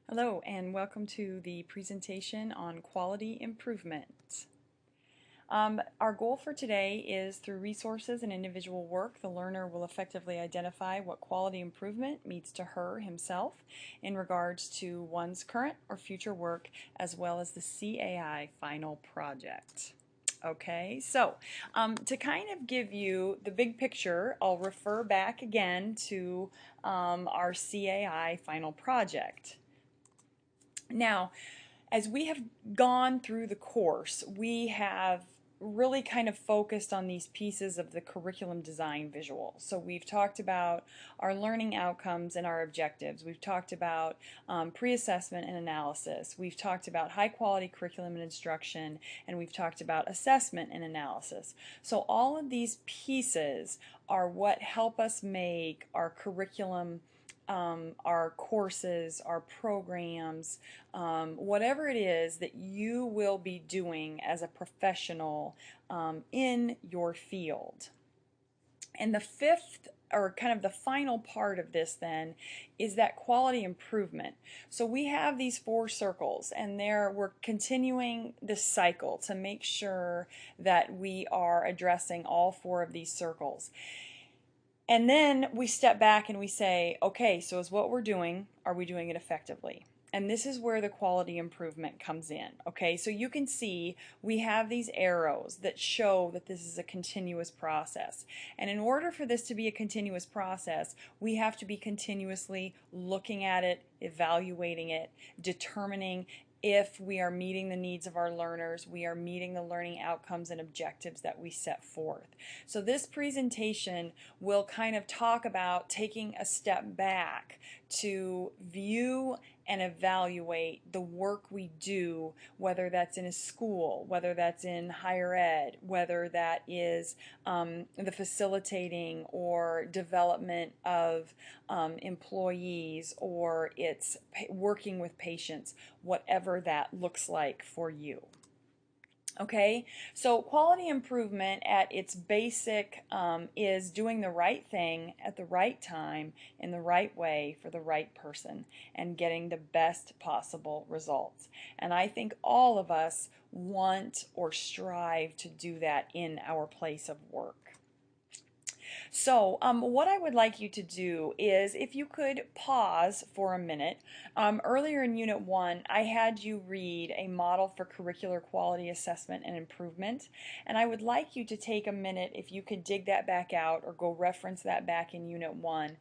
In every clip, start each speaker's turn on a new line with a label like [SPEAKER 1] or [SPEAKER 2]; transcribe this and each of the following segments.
[SPEAKER 1] Hello and welcome to the presentation on quality improvement. Our goal for today is through resources and individual work, the learner will effectively identify what quality improvement means to her, himself, in regards to one's current or future work, as well as the CAI final project. Okay, so to kind of give you the big picture, I'll refer back again to our CAI final project. Now, as we have gone through the course, we have really kind of focused on these pieces of the curriculum design visual. So we've talked about our learning outcomes and our objectives. We've talked about pre-assessment and analysis. We've talked about high quality curriculum and instruction, and we've talked about assessment and analysis. So all of these pieces are what help us make our curriculum, our courses, our programs, whatever it is that you will be doing as a professional in your field. And the fifth, or kind of the final part of this then, is that quality improvement. So we have these four circles, and we're continuing this cycle to make sure that we are addressing all four of these circles. And then we step back and we say, okay, so is what we're doing, are we doing it effectively? And this is where the quality improvement comes in. Okay, so you can see we have these arrows that show that this is a continuous process. And in order for this to be a continuous process, we have to be continuously looking at it, evaluating it, determining if we are meeting the needs of our learners, we are meeting the learning outcomes and objectives that we set forth. So this presentation will kind of talk about taking a step back to view and evaluate the work we do, whether that's in a school, whether that's in higher ed, whether that is the facilitating or development of employees, or it's working with patients, whatever that looks like for you. Okay, so quality improvement at its basic is doing the right thing at the right time in the right way for the right person and getting the best possible results. And I think all of us want or strive to do that in our place of work. So what I would like you to do is, if you could pause for a minute. Earlier in Unit 1, I had you read a model for curricular quality assessment and improvement, and I would like you to take a minute, if you could dig that back out or go reference that back in Unit 1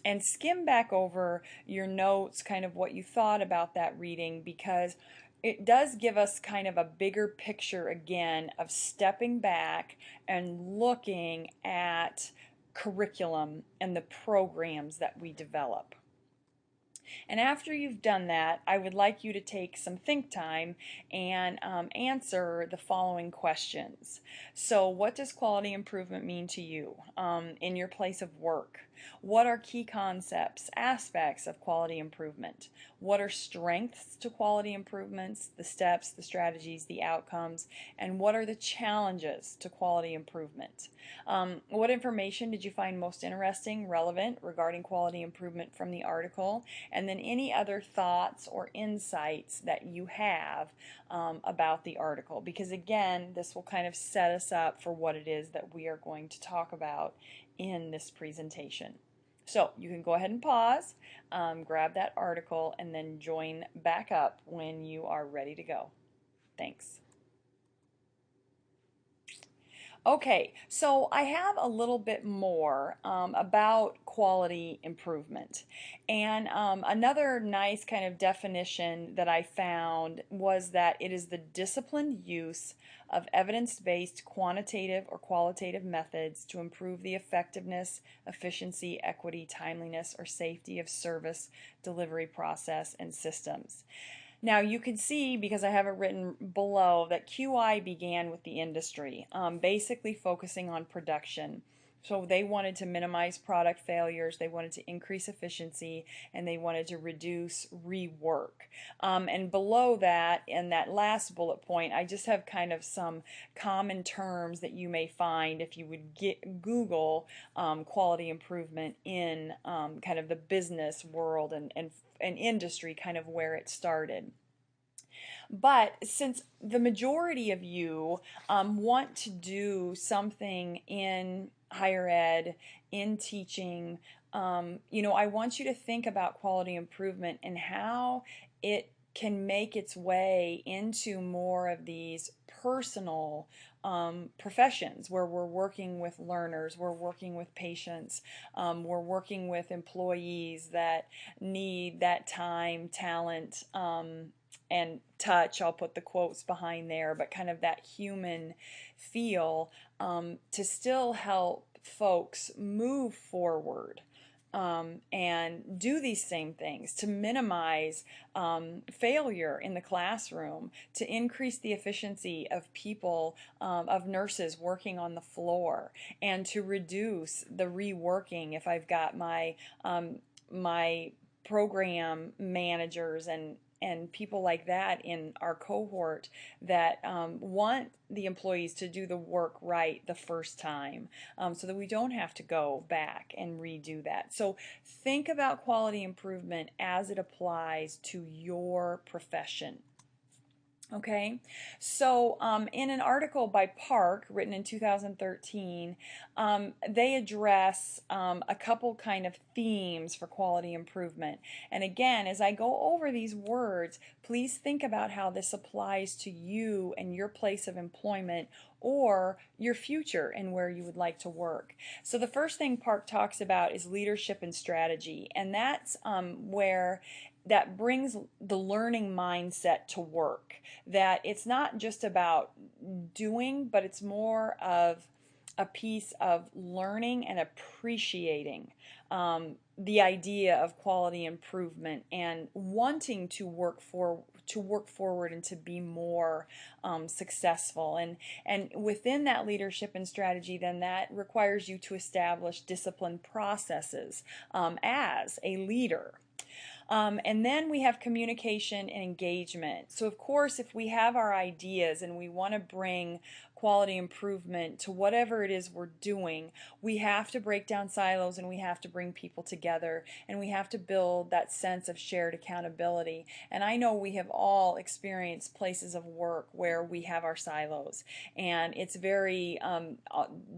[SPEAKER 1] and skim back over your notes, kind of what you thought about that reading, because it does give us kind of a bigger picture again of stepping back and looking at curriculum and the programs that we develop. And after you've done that, I would like you to take some think time and answer the following questions. So what does quality improvement mean to you in your place of work? What are key concepts, aspects of quality improvement? What are strengths to quality improvements, the steps, the strategies, the outcomes, and what are the challenges to quality improvement? What information did you find most interesting, relevant regarding quality improvement from the article? And then any other thoughts or insights that you have about the article, because again, this will kind of set us up for what it is that we are going to talk about in this presentation. So you can go ahead and pause, grab that article, and then join back up when you are ready to go. Thanks. Okay, so I have a little bit more about quality improvement. And another nice kind of definition that I found was that it is the disciplined use of evidence-based quantitative or qualitative methods to improve the effectiveness, efficiency, equity, timeliness, or safety of service delivery process and systems. Now you can see, because I have it written below, that QI began with the industry, basically focusing on production. So they wanted to minimize product failures, they wanted to increase efficiency, and they wanted to reduce rework. And below that, in that last bullet point, I just have kind of some common terms that you may find if you would Google quality improvement in kind of the business world and industry, kind of where it started. But since the majority of you want to do something in higher ed, in teaching, I want you to think about quality improvement and how it can make its way into more of these personal professions where we're working with learners, we're working with patients, we're working with employees that need that time, talent, and touch. I'll put the quotes behind there, but kind of that human feel to still help folks move forward. And do these same things to minimize failure in the classroom, to increase the efficiency of people, of nurses working on the floor, and to reduce the reworking if I've got my program managers and people like that in our cohort that want the employees to do the work right the first time, so that we don't have to go back and redo that. So think about quality improvement as it applies to your profession. Okay, so in an article by Park written in 2013, they address a couple kind of themes for quality improvement. And again, as I go over these words, please think about how this applies to you and your place of employment or your future and where you would like to work. So the first thing Park talks about is leadership and strategy, and that's where that brings the learning mindset to work. That it's not just about doing, but it's more of a piece of learning and appreciating the idea of quality improvement and wanting to work forward and to be more successful. And within that leadership and strategy, then that requires you to establish disciplined processes as a leader. And then we have communication and engagement. So of course, if we have our ideas and we want to bring quality improvement to whatever it is we're doing, we have to break down silos and we have to bring people together and we have to build that sense of shared accountability. And I know we have all experienced places of work where we have our silos, and it's very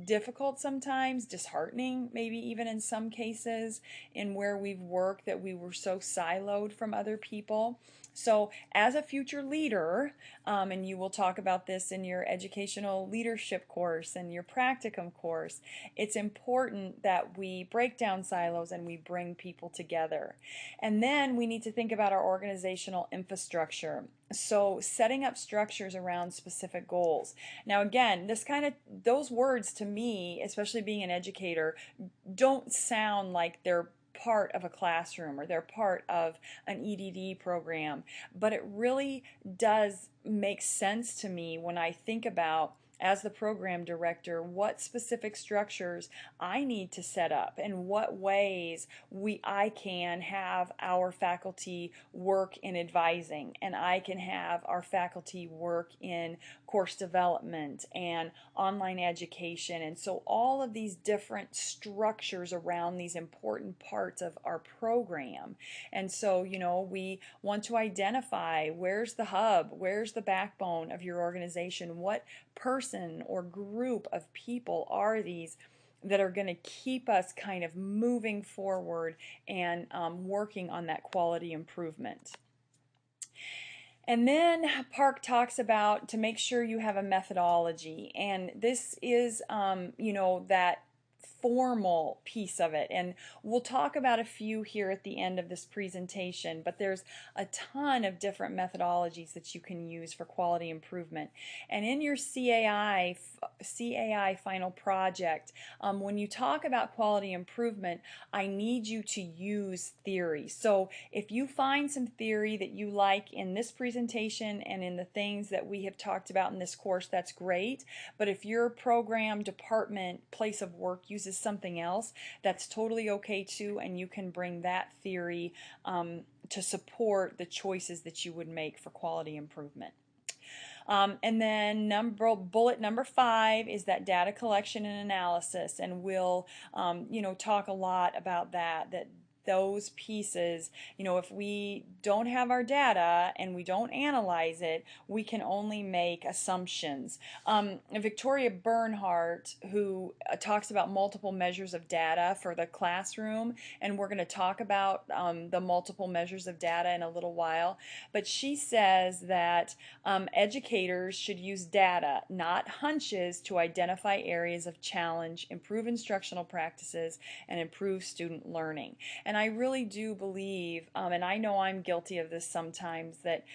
[SPEAKER 1] difficult sometimes, disheartening maybe even in some cases, in where we've worked that we were so siloed from other people. So as a future leader, and you will talk about this in your educational leadership course and your practicum course, it's important that we break down silos and we bring people together. And then we need to think about our organizational infrastructure. So setting up structures around specific goals. Now again, those words to me, especially being an educator, don't sound like they're part of a classroom or they're part of an EDD program, but it really does make sense to me when I think about, as the program director, what specific structures I need to set up and what ways I can have our faculty work in advising, and I can have our faculty work in course development and online education. And so all of these different structures around these important parts of our program. And so, we want to identify where's the hub, where's the backbone of your organization, what person or group of people are these that are going to keep us kind of moving forward and working on that quality improvement. And then Park talks about to make sure you have a methodology, and this is that formal piece of it, and we'll talk about a few here at the end of this presentation, but there's a ton of different methodologies that you can use for quality improvement. And in your CAI final project, when you talk about quality improvement, I need you to use theory. So if you find some theory that you like in this presentation and in the things that we have talked about in this course, that's great. But if your program, department, place of work uses something else, that's totally okay too, and you can bring that theory to support the choices that you would make for quality improvement. And then bullet number 5 is that data collection and analysis, and we'll talk a lot about that those pieces, if we don't have our data and we don't analyze it, we can only make assumptions. Victoria Bernhardt, who talks about multiple measures of data for the classroom, and we're going to talk about the multiple measures of data in a little while, but she says that educators should use data, not hunches, to identify areas of challenge, improve instructional practices, and improve student learning. And I really do believe, and I know I'm guilty of this sometimes, that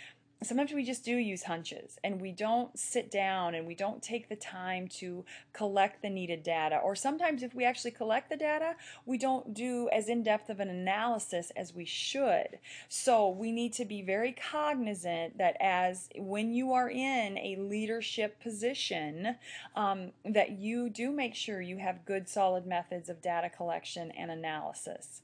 [SPEAKER 1] sometimes we just do use hunches and we don't sit down and we don't take the time to collect the needed data. Or sometimes if we actually collect the data, we don't do as in-depth of an analysis as we should. So we need to be very cognizant that when you are in a leadership position, that you do make sure you have good solid methods of data collection and analysis.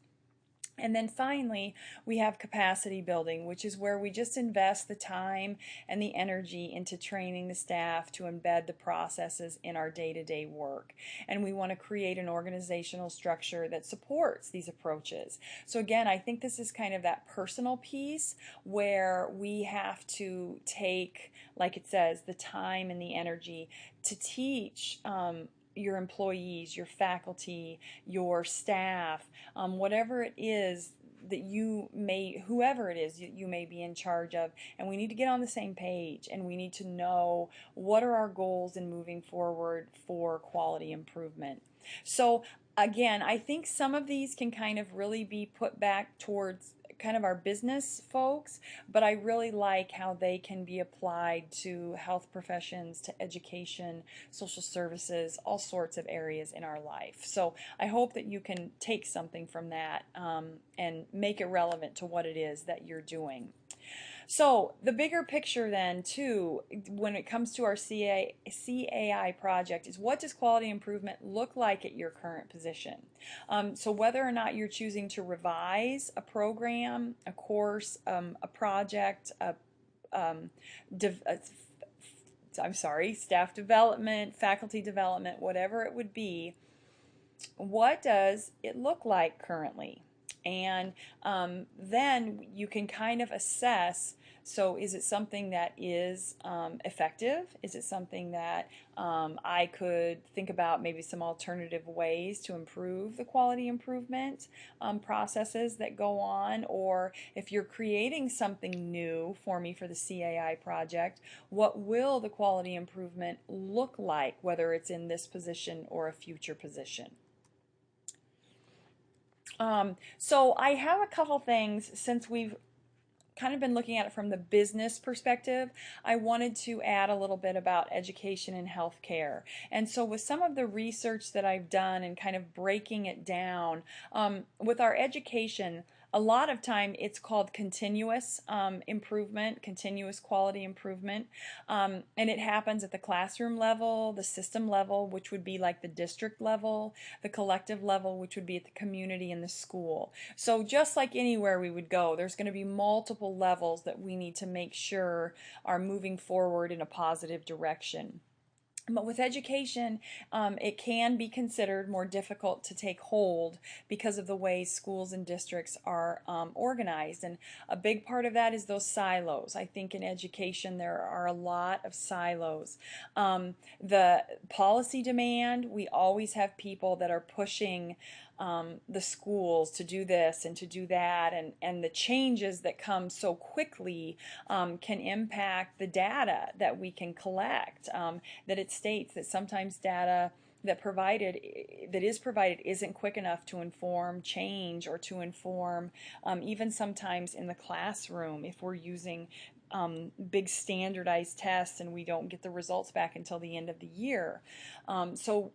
[SPEAKER 1] And then finally, we have capacity building, which is where we just invest the time and the energy into training the staff to embed the processes in our day-to-day work. And we want to create an organizational structure that supports these approaches. So again, I think this is kind of that personal piece where we have to take, like it says, the time and the energy to teach your employees, your faculty, your staff, whatever it is that whoever it is you may be in charge of, and we need to get on the same page, and we need to know what are our goals in moving forward for quality improvement. So again, I think some of these can kind of really be put back towards kind of our business folks, but I really like how they can be applied to health professions, to education, social services, all sorts of areas in our life. So I hope that you can take something from that and make it relevant to what it is that you're doing. So the bigger picture then too, when it comes to our CAI project, is what does quality improvement look like at your current position? So whether or not you're choosing to revise a program, a course, a project, staff development, faculty development, whatever it would be, what does it look like currently? And then you can kind of assess, so is it something that is effective? Is it something that I could think about maybe some alternative ways to improve the quality improvement processes that go on? Or if you're creating something new for me for the CAI project, what will the quality improvement look like, whether it's in this position or a future position? So I have a couple things, since we've kind of been looking at it from the business perspective, I wanted to add a little bit about education and healthcare. And so with some of the research that I've done and kind of breaking it down, with our education, a lot of time it's called continuous improvement, continuous quality improvement, and it happens at the classroom level, the system level, which would be like the district level, the collective level, which would be at the community and the school. So just like anywhere we would go, there's going to be multiple levels that we need to make sure are moving forward in a positive direction. But with education, it can be considered more difficult to take hold because of the way schools and districts are organized. And a big part of that is those silos. I think in education there are a lot of silos. The policy demand, we always have people that are pushing the schools to do this and to do that, and the changes that come so quickly can impact the data that we can collect. That it states that sometimes data that is provided isn't quick enough to inform change or to inform even sometimes in the classroom if we're using big standardized tests and we don't get the results back until the end of the year. So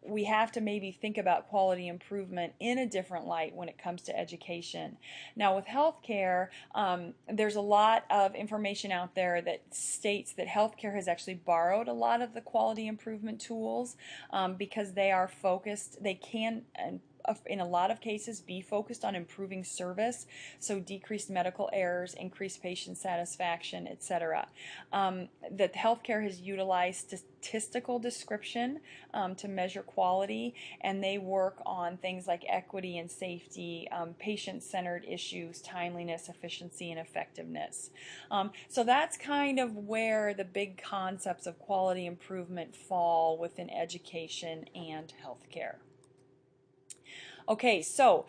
[SPEAKER 1] we have to maybe think about quality improvement in a different light when it comes to education. Now, with healthcare, there's a lot of information out there that states that healthcare has actually borrowed a lot of the quality improvement tools because they are focused, they can, and in a lot of cases, be focused on improving service, so decreased medical errors, increased patient satisfaction, etc. That healthcare has utilized statistical description to measure quality, and they work on things like equity and safety, patient-centered issues, timeliness, efficiency, and effectiveness. So that's kind of where the big concepts of quality improvement fall within education and healthcare. Okay, so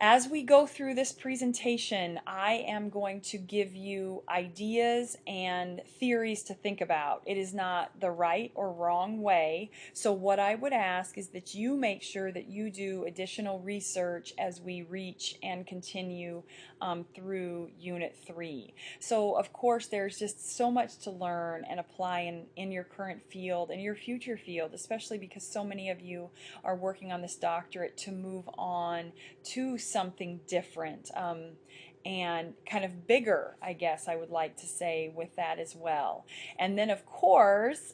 [SPEAKER 1] as we go through this presentation, I am going to give you ideas and theories to think about. It is not the right or wrong way. So what I would ask is that you make sure that you do additional research as we reach and continue through Unit 3. So of course there's just so much to learn and apply in your current field and your future field, especially because so many of you are working on this doctorate to move on to something different and kind of bigger, I guess I would like to say, with that as well. And then of course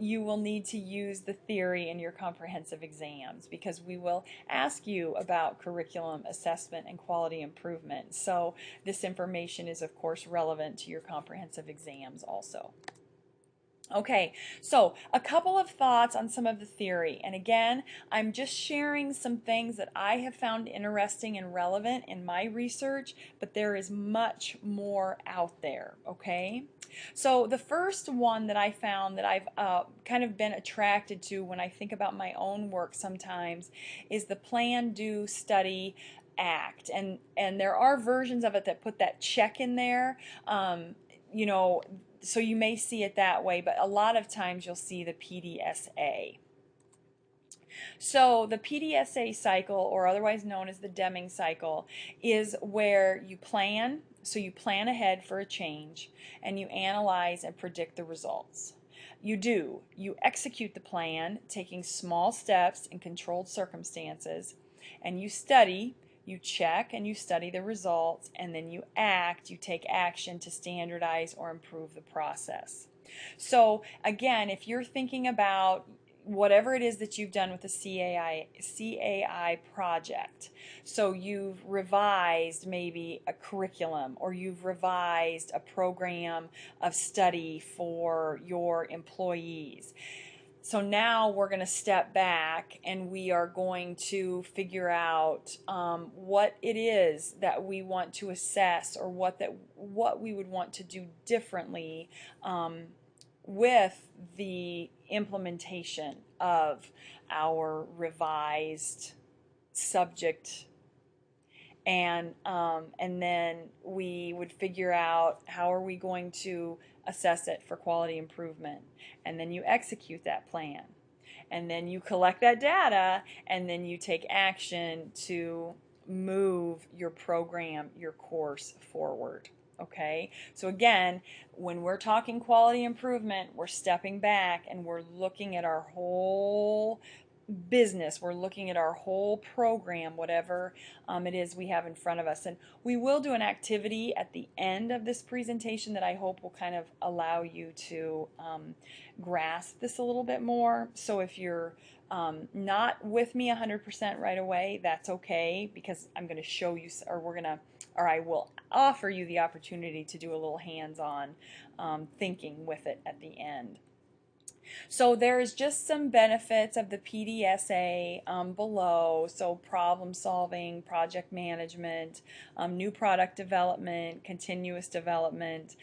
[SPEAKER 1] you will need to use the theory in your comprehensive exams, because we will ask you about curriculum assessment and quality improvement. So this information is of course relevant to your comprehensive exams also. Okay, so a couple of thoughts on some of the theory. And again, I'm just sharing some things that I have found interesting and relevant in my research, but there is much more out there, okay? So the first one that I found that I've kind of been attracted to when I think about my own work sometimes is the Plan, Do, Study, Act. And there are versions of it that put that check in there. So you may see it that way, but a lot of times you'll see the PDSA. So the PDSA cycle, or otherwise known as the Deming cycle, is where you plan, so you plan ahead for a change, and you analyze and predict the results. You execute the plan, taking small steps in controlled circumstances, and you study. You check and you study the results, and then you act, you take action to standardize or improve the process. So again, if you're thinking about whatever it is that you've done with the CAI project, so you've revised maybe a curriculum, or you've revised a program of study for your employees. So now we're going to step back and we are going to figure out what it is that we want to assess, or what we would want to do differently with the implementation of our revised subject. And then we would figure out how are we going to assess it for quality improvement, and then you execute that plan, and then you collect that data, and then you take action to move your program, your course forward. Okay, so again, when we're talking quality improvement, we're stepping back and we're looking at our whole business. We're looking at our whole program, whatever it is we have in front of us. And we will do an activity at the end of this presentation that I hope will kind of allow you to grasp this a little bit more. So if you're not with me 100% right away, that's okay, because I'm going to show you, or I will offer you the opportunity to do a little hands-on thinking with it at the end. So there's just some benefits of the PDSA below. So problem solving, project management, new product development, continuous development,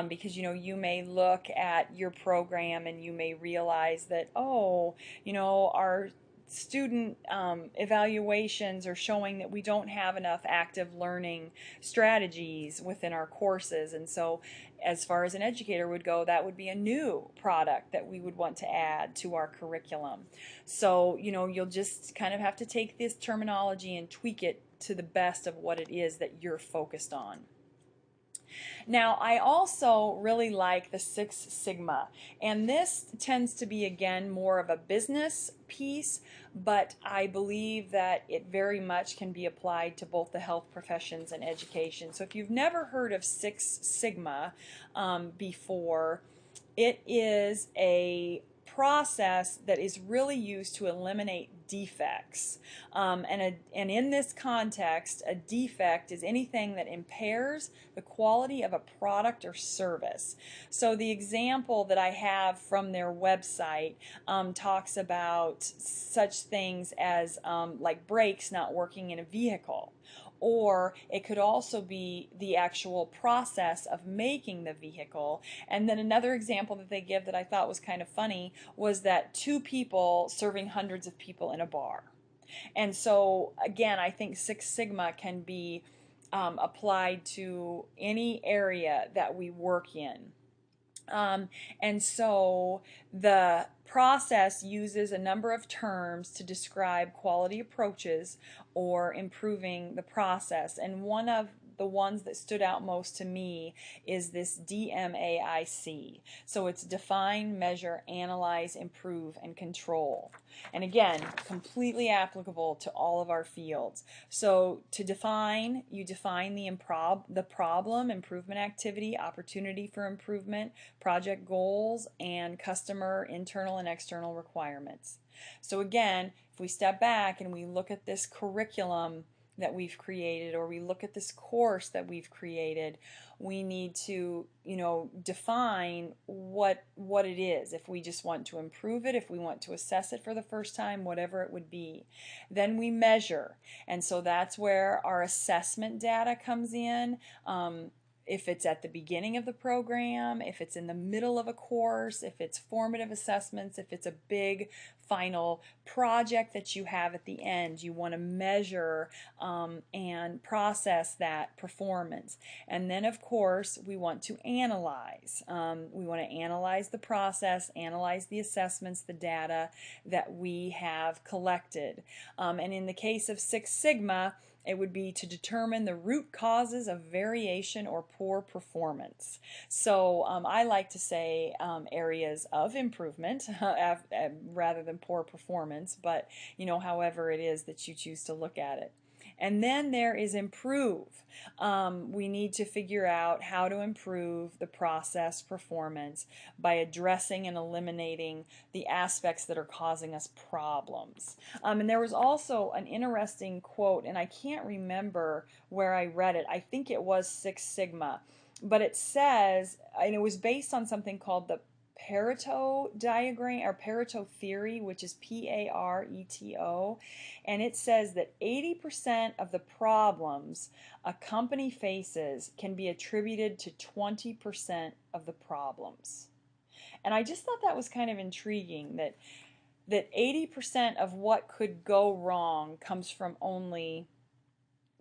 [SPEAKER 1] because you may look at your program and you may realize that, oh, our student evaluations are showing that we don't have enough active learning strategies within our courses, and so as far as an educator would go, that would be a new product that we would want to add to our curriculum. So you'll just kind of have to take this terminology and tweak it to the best of what it is that you're focused on. Now, I also really like the Six Sigma, and this tends to be, again, more of a business piece, but I believe that it very much can be applied to both the health professions and education. So if you've never heard of Six Sigma before, it is a process that is really used to eliminate defects. And in this context, a defect is anything that impairs the quality of a product or service. So the example that I have from their website talks about such things as like brakes not working in a vehicle. Or it could also be the actual process of making the vehicle. And then another example that they give that I thought was kind of funny was that two people serving hundreds of people in a bar. And so, again, I think Six Sigma can be applied to any area that we work in. And so the process uses a number of terms to describe quality approaches or improving the process. And one of the ones that stood out most to me is this DMAIC. So it's define, measure, analyze, improve, and control. And again, completely applicable to all of our fields. So to define, you define the problem, improvement activity, opportunity for improvement, project goals, and customer internal and external requirements. So again, if we step back and we look at this curriculum that we've created, or we look at this course that we've created, we need to, define what it is. If we just want to improve it, if we want to assess it for the first time, whatever it would be. Then we measure, and so that's where our assessment data comes in. If it's at the beginning of the program, if it's in the middle of a course, if it's formative assessments, if it's a big final project that you have at the end, you want to measure and process that performance. And then, of course, we want to analyze. We want to analyze the process, analyze the assessments, the data that we have collected. And in the case of Six Sigma, it would be to determine the root causes of variation or poor performance. So I like to say areas of improvement rather than poor performance, but however it is that you choose to look at it. And then there is improve. We need to figure out how to improve the process performance by addressing and eliminating the aspects that are causing us problems. And there was also an interesting quote, and I can't remember where I read it. I think it was Six Sigma. But it says, and it was based on something called the Pareto diagram or Pareto theory, which is Pareto, and it says that 80% of the problems a company faces can be attributed to 20% of the problems. And I just thought that was kind of intriguing, that 80% of what could go wrong comes from only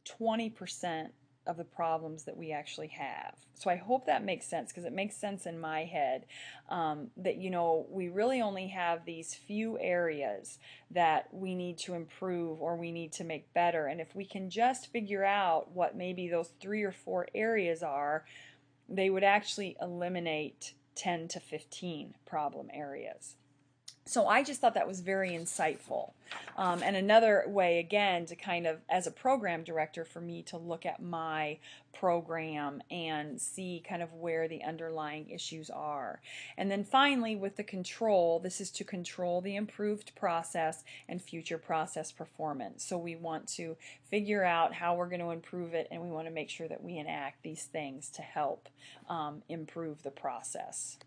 [SPEAKER 1] 20% of the problems that we actually have. So I hope that makes sense, because it makes sense in my head that we really only have these few areas that we need to improve or we need to make better. And if we can just figure out what maybe those 3 or 4 areas are, they would actually eliminate 10 to 15 problem areas. So I just thought that was very insightful. And another way, again, to kind of, as a program director, for me to look at my program and see kind of where the underlying issues are. And then finally, with the control, this is to control the improved process and future process performance. So we want to figure out how we're going to improve it, and we want to make sure that we enact these things to help improve the process.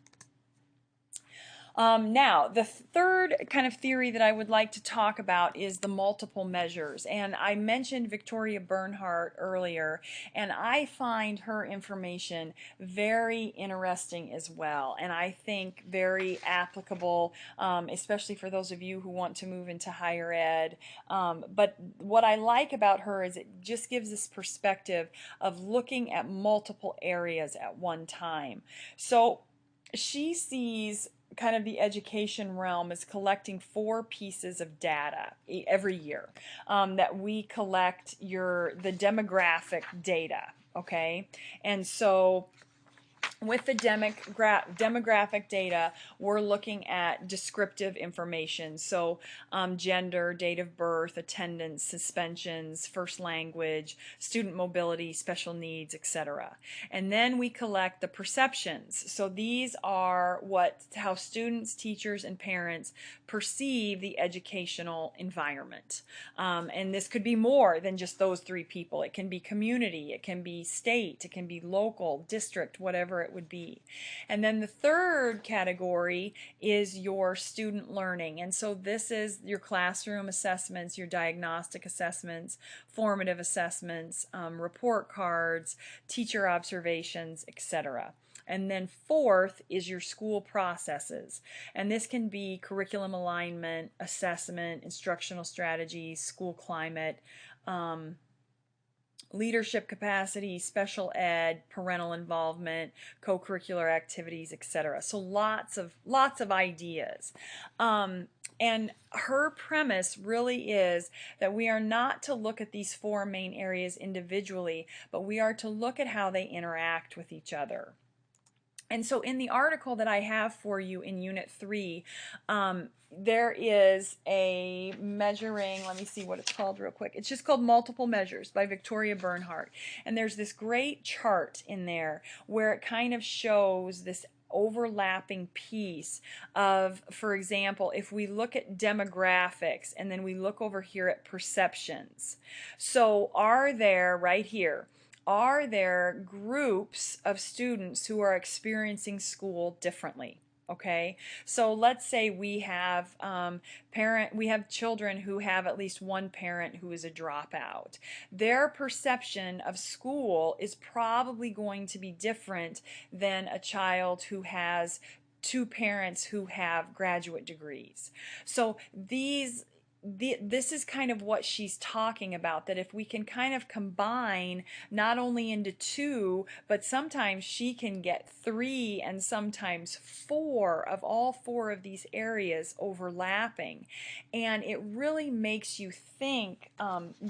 [SPEAKER 1] Now, the third kind of theory that I would like to talk about is the multiple measures. And I mentioned Victoria Bernhardt earlier, and I find her information very interesting as well, and I think very applicable, especially for those of you who want to move into higher ed. But what I like about her is it just gives this perspective of looking at multiple areas at one time. So she sees kind of the education realm is collecting 4 pieces of data every year. That we collect the demographic data, okay? And so with the demographic data, we're looking at descriptive information. So gender, date of birth, attendance, suspensions, first language, student mobility, special needs, etc. And then we collect the perceptions. So these are how students, teachers, and parents perceive the educational environment. And this could be more than just those 3 people. It can be community, it can be state, it can be local, district, whatever it would be. And then the third category is your student learning. And so this is your classroom assessments, your diagnostic assessments, formative assessments, report cards, teacher observations, etc. And then fourth is your school processes. And this can be curriculum alignment, assessment, instructional strategies, school climate, leadership capacity, special ed, parental involvement, co-curricular activities, etc. So lots of ideas. And her premise really is that we are not to look at these 4 main areas individually, but we are to look at how they interact with each other. And so in the article that I have for you in Unit 3, there is a measuring, let me see what it's called real quick. It's just called Multiple Measures by Victoria Bernhardt. And there's this great chart in there where it kind of shows this overlapping piece of, for example, if we look at demographics and then we look over here at perceptions. So are there, right here, are there groups of students who are experiencing school differently? Okay, so let's say we have children who have at least one parent who is a dropout. Their perception of school is probably going to be different than a child who has 2 parents who have graduate degrees. So this is kind of what she's talking about, that if we can kind of combine not only into 2, but sometimes she can get 3 and sometimes 4 of all 4 of these areas overlapping. And it really makes you think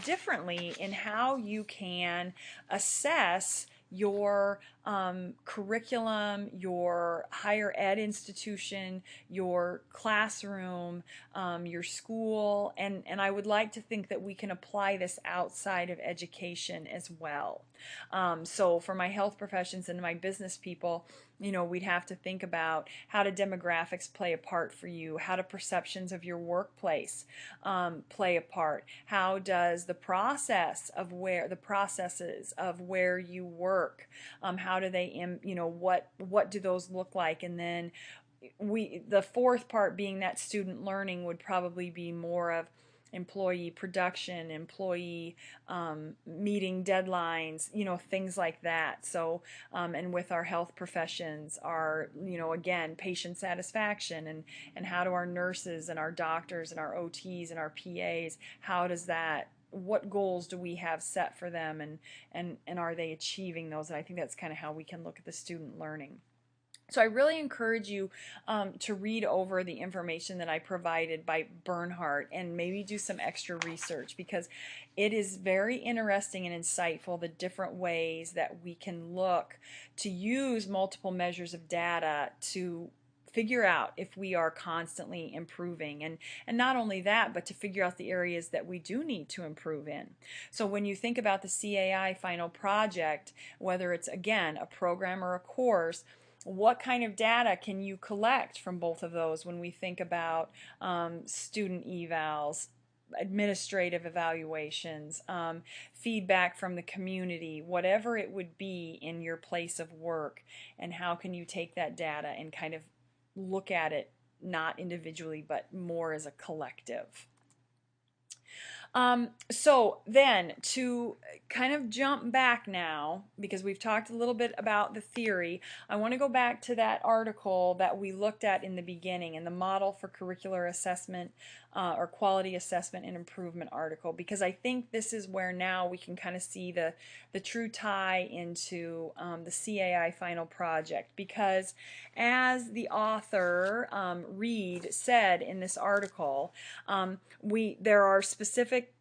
[SPEAKER 1] differently in how you can assess your curriculum, your higher ed institution, your classroom, your school, and I would like to think that we can apply this outside of education as well. So for my health professions and my business people, you know, we'd have to think about how do demographics play a part for you? How do perceptions of your workplace play a part? How does the processes of where you work, how do they, you know, what do those look like? And then the fourth part being that student learning would probably be more of employee production, employee meeting deadlines, you know, things like that. So, and with our health professions, our, you know, again, patient satisfaction, and how do our nurses and our doctors and our OTs and our PAs, how does that, what goals do we have set for them, and are they achieving those? And I think that's kind of how we can look at the student learning. So I really encourage you to read over the information that I provided by Bernhardt and maybe do some extra research, because it is very interesting and insightful the different ways that we can look to use multiple measures of data to figure out if we are constantly improving, and not only that, but to figure out the areas that we do need to improve in. So when you think about the CAI final project, whether it's again a program or a course, what kind of data can you collect from both of those when we think about student evals, administrative evaluations, feedback from the community, whatever it would be in your place of work, and how can you take that data and kind of look at it not individually but more as a collective. So then to kind of jump back now, because we've talked a little bit about the theory, I want to go back to that article that we looked at in the beginning, and the model for curricular assessment or quality assessment and improvement article, because I think this is where now we can kind of see the true tie into the CAI final project, because as the author Reed said in this article, there are specific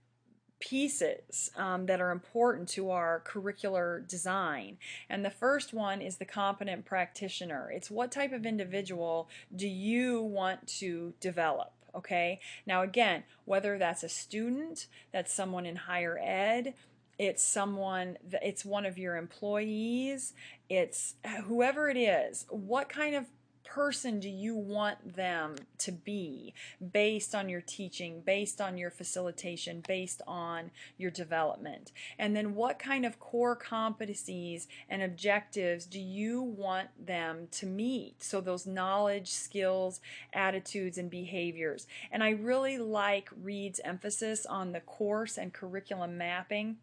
[SPEAKER 1] pieces that are important to our curricular design. And the first one is the competent practitioner. It's what type of individual do you want to develop? Okay, now again, whether that's a student, that's someone in higher ed, it's one of your employees, it's whoever it is, what kind of person do you want them to be based on your teaching, based on your facilitation, based on your development? And then what kind of core competencies and objectives do you want them to meet? So those knowledge, skills, attitudes, and behaviors. And I really like Reed's emphasis on the course and curriculum mapping.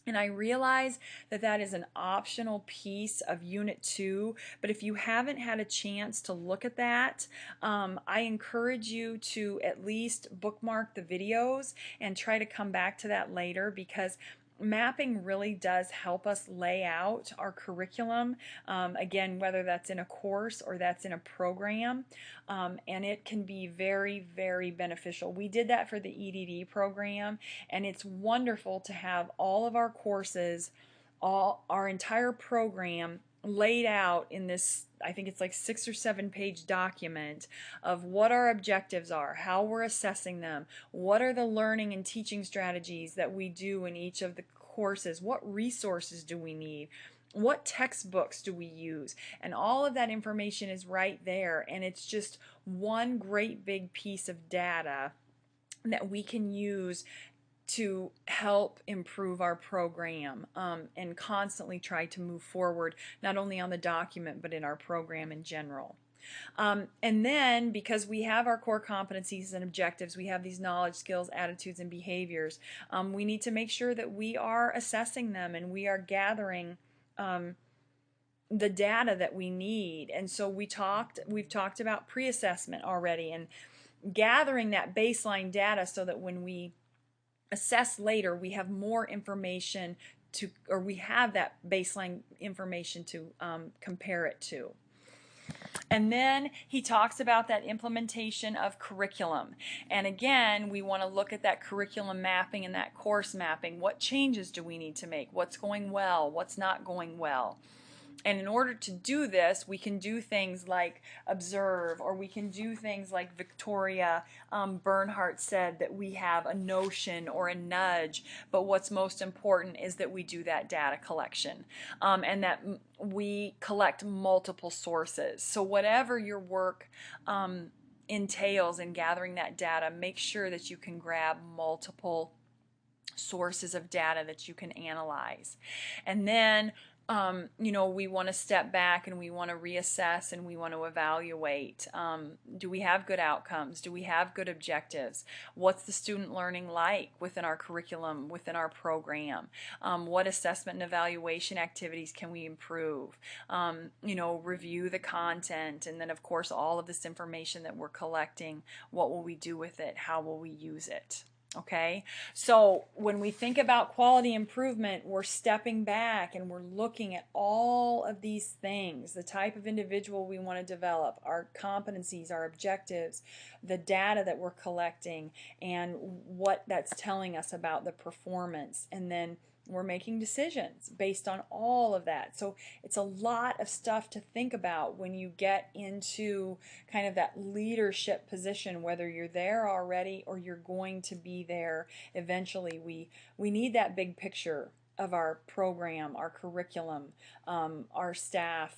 [SPEAKER 1] And I realize that that is an optional piece of Unit 2, but if you haven't had a chance to look at that, I encourage you to at least bookmark the videos and try to come back to that later, because mapping really does help us lay out our curriculum, again, whether that's in a course or that's in a program, and it can be very, very beneficial. We did that for the EDD program, and it's wonderful to have all of our courses, our entire program laid out in this, I think it's like 6 or 7 page document of what our objectives are, how we're assessing them, what are the learning and teaching strategies that we do in each of the courses, what resources do we need, what textbooks do we use, and all of that information is right there, and it's just one great big piece of data that we can use to help improve our program, and constantly try to move forward, not only on the document but in our program in general. And then, because we have our core competencies and objectives, we have these knowledge, skills, attitudes, and behaviors, we need to make sure that we are assessing them and we are gathering the data that we need. And so we've talked about pre-assessment already, and gathering that baseline data so that when we assess later, we have more information or we have that baseline information to compare it to. And then he talks about that implementation of curriculum. And again, we want to look at that curriculum mapping and that course mapping. What changes do we need to make? What's going well? What's not going well? And in order to do this, we can do things like observe, or we can do things like Victoria Bernhardt said, that we have a notion or a nudge, but what's most important is that we do that data collection, and that we collect multiple sources. So whatever your work entails in gathering that data, make sure that you can grab multiple sources of data that you can analyze. And then we want to step back and we want to reassess and we want to evaluate. Do we have good outcomes? Do we have good objectives? What's the student learning like within our curriculum, within our program? What assessment and evaluation activities can we improve? Review the content, and then of course all of this information that we're collecting, what will we do with it? How will we use it? Okay, so when we think about quality improvement, we're stepping back and we're looking at all of these things: the type of individual we want to develop, our competencies, our objectives, the data that we're collecting, and what that's telling us about the performance. And then we're making decisions based on all of that. So it's a lot of stuff to think about when you get into kind of that leadership position, whether you're there already or you're going to be there eventually. We need that big picture of our program, our curriculum, our staff,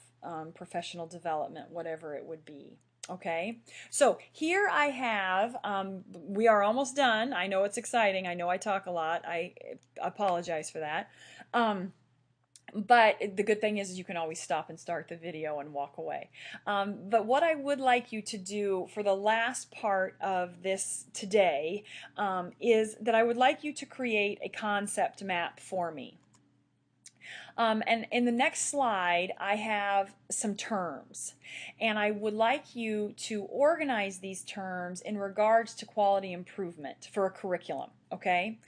[SPEAKER 1] professional development, whatever it would be. Okay, so here I have, we are almost done. I know it's exciting. I know I talk a lot. I apologize for that. But the good thing is you can always stop and start the video and walk away. But what I would like you to do for the last part of this today is that I would like you to create a concept map for me. And in the next slide, I have some terms. And I would like you to organize these terms in regards to quality improvement for a curriculum. Okay,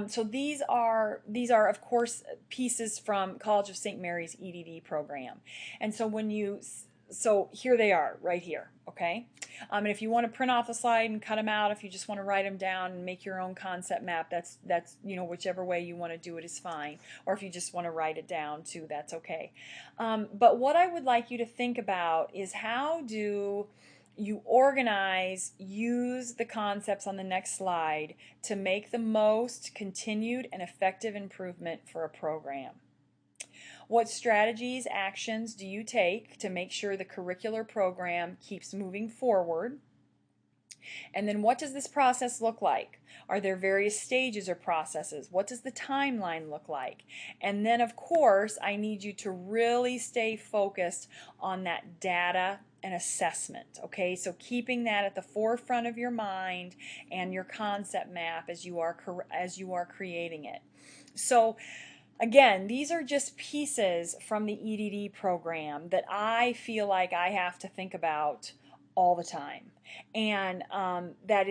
[SPEAKER 1] so these are of course pieces from College of St. Mary's EDD program. And so here they are right here, okay? And if you want to print off the slide and cut them out, if you just want to write them down and make your own concept map, that's whichever way you want to do it is fine. Or if you just want to write it down too, that's okay. But what I would like you to think about is, how do you use the concepts on the next slide to make the most continued and effective improvement for a program? What strategies, actions do you take to make sure the curricular program keeps moving forward? And then what does this process look like? Are there various stages or processes? What does the timeline look like? And then of course, I need you to really stay focused on that data and assessment, okay? So keeping that at the forefront of your mind and your concept map as you are creating it. So again, these are just pieces from the EDD program that I feel like I have to think about all the time. And that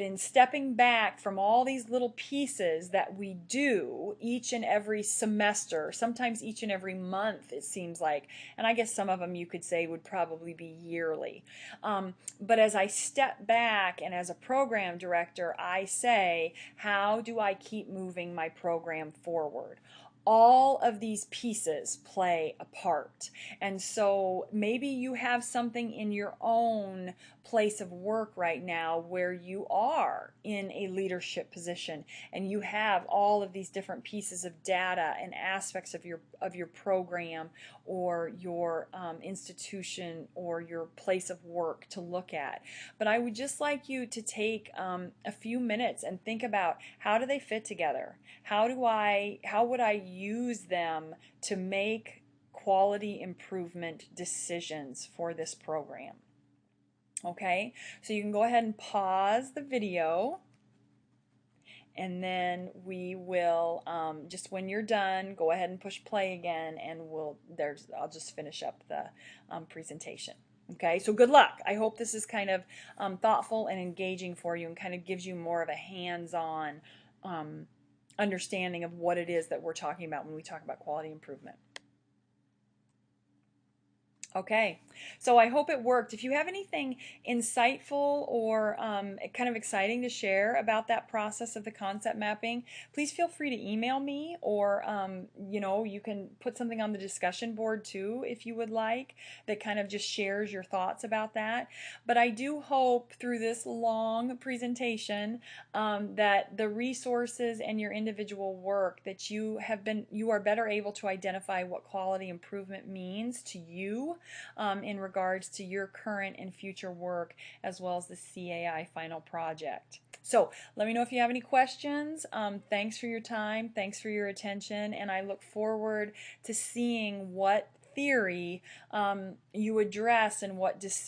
[SPEAKER 1] in stepping back from all these little pieces that we do each and every semester, sometimes each and every month it seems like, and I guess some of them you could say would probably be yearly. But as I step back and as a program director, I say, how do I keep moving my program forward? All of these pieces play a part. And so maybe you have something in your own place of work right now where you are in a leadership position and you have all of these different pieces of data and aspects of your program or your institution or your place of work to look at. But I would just like you to take a few minutes and think about, how do they fit together? How would I use them to make quality improvement decisions for this program? Okay, so you can go ahead and pause the video, and then we will just when you're done, go ahead and push play again, and I'll just finish up the presentation. Okay, so good luck. I hope this is kind of thoughtful and engaging for you and kind of gives you more of a hands-on understanding of what it is that we're talking about when we talk about quality improvement. Okay, so I hope it worked. If you have anything insightful or kind of exciting to share about that process of the concept mapping, please feel free to email me, or you can put something on the discussion board too if you would like, that kind of just shares your thoughts about that. But I do hope through this long presentation that the resources and your individual work, that you are better able to identify what quality improvement means to you in regards to your current and future work, as well as the CAI final project. So let me know if you have any questions. Thanks for your time, thanks for your attention, and I look forward to seeing what theory you address and what decisions